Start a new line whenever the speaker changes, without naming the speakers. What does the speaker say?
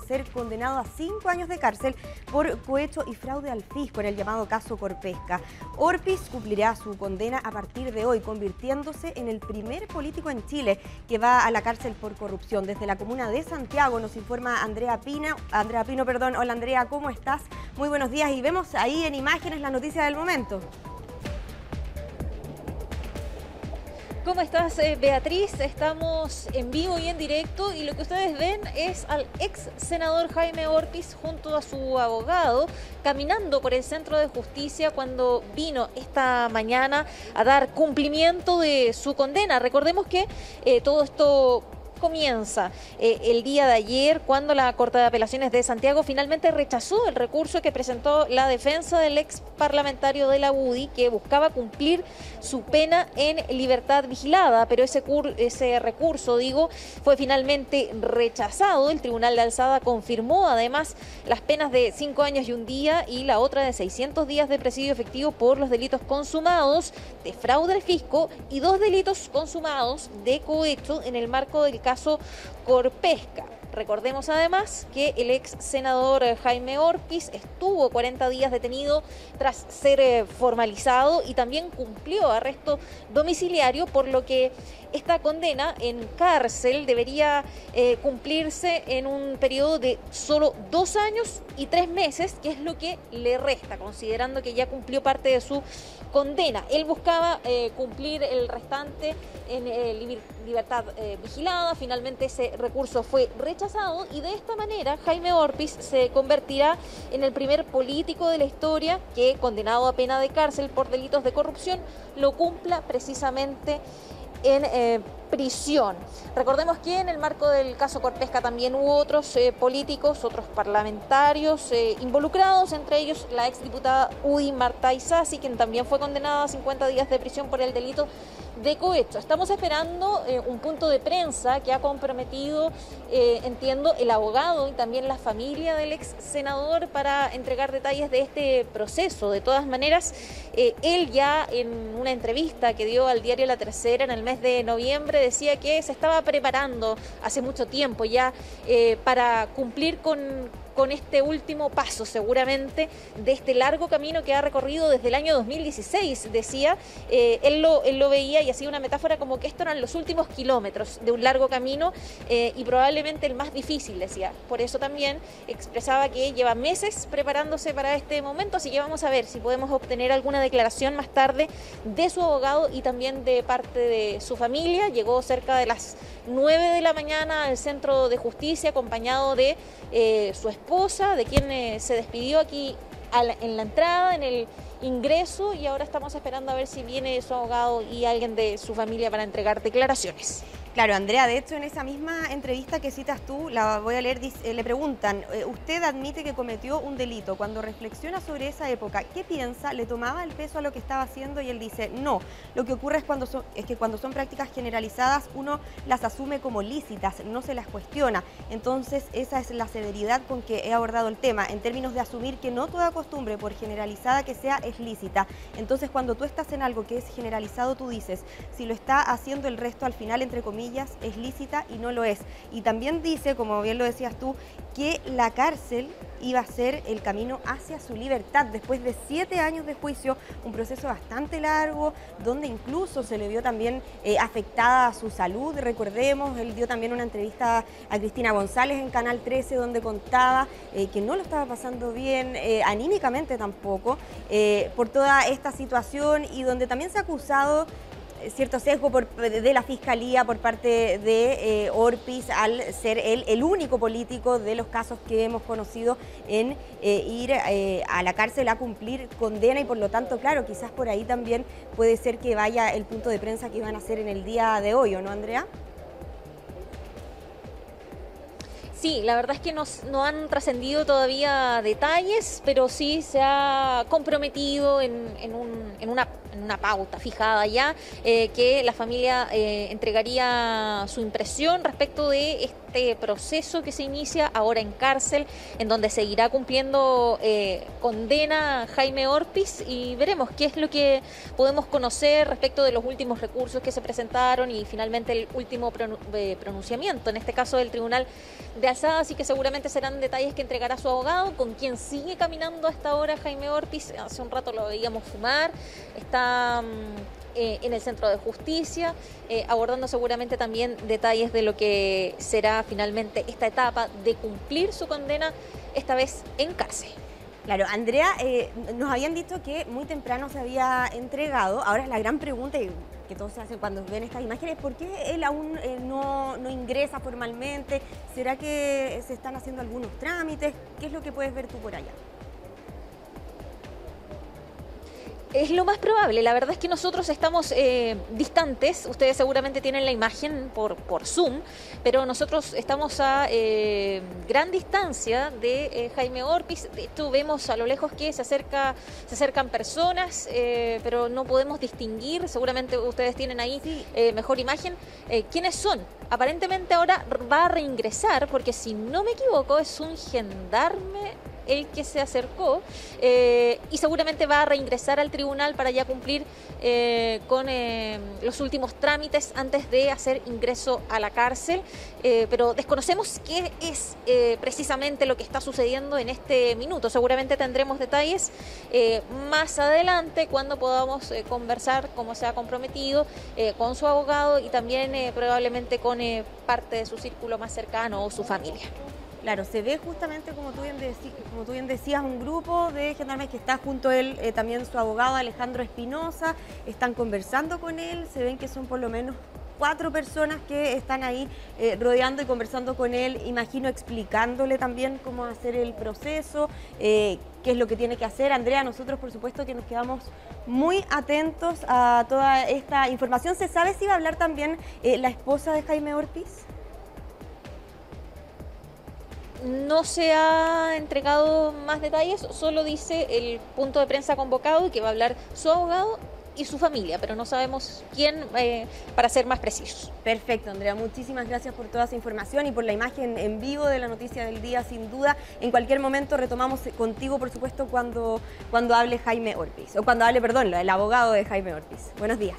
ser condenado a 5 años de cárcel por cohecho y fraude al fisco en el llamado caso Corpesca. Orpiz cumplirá su condena a partir de hoy, convirtiéndose en el primer político en Chile que va a la cárcel por corrupción. Desde la comuna de Santiago nos informa Andrea Pino. Hola Andrea, ¿cómo estás? Muy buenos días y vemos ahí en imágenes la noticia del momento.
¿Cómo estás, Beatriz? Estamos en vivo y en directo y lo que ustedes ven es al ex senador Jaime Orpiz junto a su abogado caminando por el Centro de Justicia cuando vino esta mañana a dar cumplimiento de su condena. Recordemos que todo esto comienza el día de ayer cuando la Corte de Apelaciones de Santiago finalmente rechazó el recurso que presentó la defensa del ex parlamentario de la UDI que buscaba cumplir su pena en libertad vigilada, pero ese recurso, fue finalmente rechazado. El Tribunal de Alzada confirmó además las penas de 5 años y 1 día y la otra de 600 días de presidio efectivo por los delitos consumados de fraude al fisco y 2 delitos consumados de cohecho en el marco del caso Corpesca. Recordemos además que el ex senador Jaime Orpiz estuvo 40 días detenido tras ser formalizado y también cumplió arresto domiciliario, por lo que esta condena en cárcel debería cumplirse en un periodo de solo 2 años y 3 meses, que es lo que le resta, considerando que ya cumplió parte de su condena. Él buscaba cumplir el restante en libertad vigilada. Finalmente ese recurso fue rechazado y de esta manera Jaime Orpiz se convertirá en el primer político de la historia que, condenado a pena de cárcel por delitos de corrupción, lo cumpla precisamente en prisión. Recordemos que en el marco del caso Corpesca también hubo otros políticos, otros parlamentarios involucrados, entre ellos la exdiputada UDI Marta Isasi, quien también fue condenada a 50 días de prisión por el delito de cohecho. Estamos esperando un punto de prensa que ha comprometido, entiendo, el abogado y también la familia del ex senador para entregar detalles de este proceso. De todas maneras, él ya en una entrevista que dio al diario La Tercera en el mes de noviembre decía que se estaba preparando hace mucho tiempo ya para cumplir con este último paso, seguramente, de este largo camino que ha recorrido desde el año 2016, decía. Él lo veía y hacía una metáfora como que estos eran los últimos kilómetros de un largo camino y probablemente el más difícil, decía. Por eso también expresaba que lleva meses preparándose para este momento, así que vamos a ver si podemos obtener alguna declaración más tarde de su abogado y también de parte de su familia. Llegó cerca de las 9 de la mañana al Centro de Justicia acompañado de su esposa, de quien se despidió aquí en la entrada, en el ingreso, y ahora estamos esperando a ver si viene su abogado y alguien de su familia para entregar declaraciones.
Claro, Andrea, de hecho en esa misma entrevista que citas tú, la voy a leer, le preguntan, usted admite que cometió un delito. Cuando reflexiona sobre esa época, ¿qué piensa? ¿Le tomaba el peso a lo que estaba haciendo? Y él dice, no, lo que ocurre es que cuando son prácticas generalizadas uno las asume como lícitas, no se las cuestiona. Entonces esa es la severidad con que he abordado el tema, en términos de asumir que no toda costumbre, por generalizada que sea, es lícita. Entonces cuando tú estás en algo que es generalizado, tú dices, si lo está haciendo el resto, al final, entre comillas, es lícita y no lo es. Y también dice, como bien lo decías tú, que la cárcel iba a ser el camino hacia su libertad después de 7 años de juicio, un proceso bastante largo, donde incluso se le vio también afectada su salud. Recordemos, él dio también una entrevista a Cristina González en Canal 13 donde contaba que no lo estaba pasando bien, anímicamente tampoco, por toda esta situación, y donde también se ha acusado cierto sesgo de la Fiscalía por parte de Orpiz al ser él el único político de los casos que hemos conocido en ir a la cárcel a cumplir condena, y por lo tanto, claro, quizás por ahí también puede ser que vaya el punto de prensa que iban a hacer en el día de hoy, ¿o no, Andrea?
Sí, la verdad es que no han trascendido todavía detalles, pero sí se ha comprometido en una pauta fijada ya, que la familia entregaría su impresión respecto de este proceso que se inicia ahora en cárcel, en donde seguirá cumpliendo condena Jaime Orpiz, y veremos qué es lo que podemos conocer respecto de los últimos recursos que se presentaron y finalmente el último pronunciamiento, en este caso del Tribunal de Alzada, así que seguramente serán detalles que entregará su abogado, con quien sigue caminando hasta ahora Jaime Orpiz. Hace un rato lo veíamos fumar, está en el Centro de Justicia, abordando seguramente también detalles de lo que será finalmente esta etapa de cumplir su condena, esta vez en cárcel.
Claro, Andrea, nos habían dicho que muy temprano se había entregado. Ahora la gran pregunta que todos se hacen cuando ven estas imágenes, ¿por qué él aún no ingresa formalmente? ¿Será que se están haciendo algunos trámites? ¿Qué es lo que puedes ver tú por allá?
Es lo más probable. La verdad es que nosotros estamos distantes. Ustedes seguramente tienen la imagen por Zoom, pero nosotros estamos a gran distancia de Jaime Orpiz. De hecho, vemos a lo lejos que se acercan personas, pero no podemos distinguir. Seguramente ustedes tienen ahí mejor imagen. ¿Quiénes son? Aparentemente ahora va a reingresar, porque si no me equivoco es un gendarme el que se acercó, y seguramente va a reingresar al tribunal para ya cumplir con los últimos trámites antes de hacer ingreso a la cárcel, pero desconocemos qué es precisamente lo que está sucediendo en este minuto. Seguramente tendremos detalles más adelante cuando podamos conversar, como se ha comprometido, con su abogado y también probablemente con parte de su círculo más cercano o su familia.
Claro, se ve justamente, como tú bien decías, un grupo de gendarmes que está junto a él, también su abogado Alejandro Espinosa, están conversando con él, se ven que son por lo menos 4 personas que están ahí rodeando y conversando con él, imagino explicándole también cómo hacer el proceso, qué es lo que tiene que hacer. Andrea, nosotros por supuesto que nos quedamos muy atentos a toda esta información. ¿Se sabe si va a hablar también la esposa de Jaime Orpiz?
No se ha entregado más detalles, solo dice el punto de prensa convocado y que va a hablar su abogado y su familia, pero no sabemos quién, para ser más precisos.
Perfecto, Andrea, muchísimas gracias por toda esa información y por la imagen en vivo de la noticia del día, sin duda. En cualquier momento retomamos contigo, por supuesto, cuando hable Jaime Orpiz, o cuando hable, perdón, el abogado de Jaime Orpiz. Buenos días.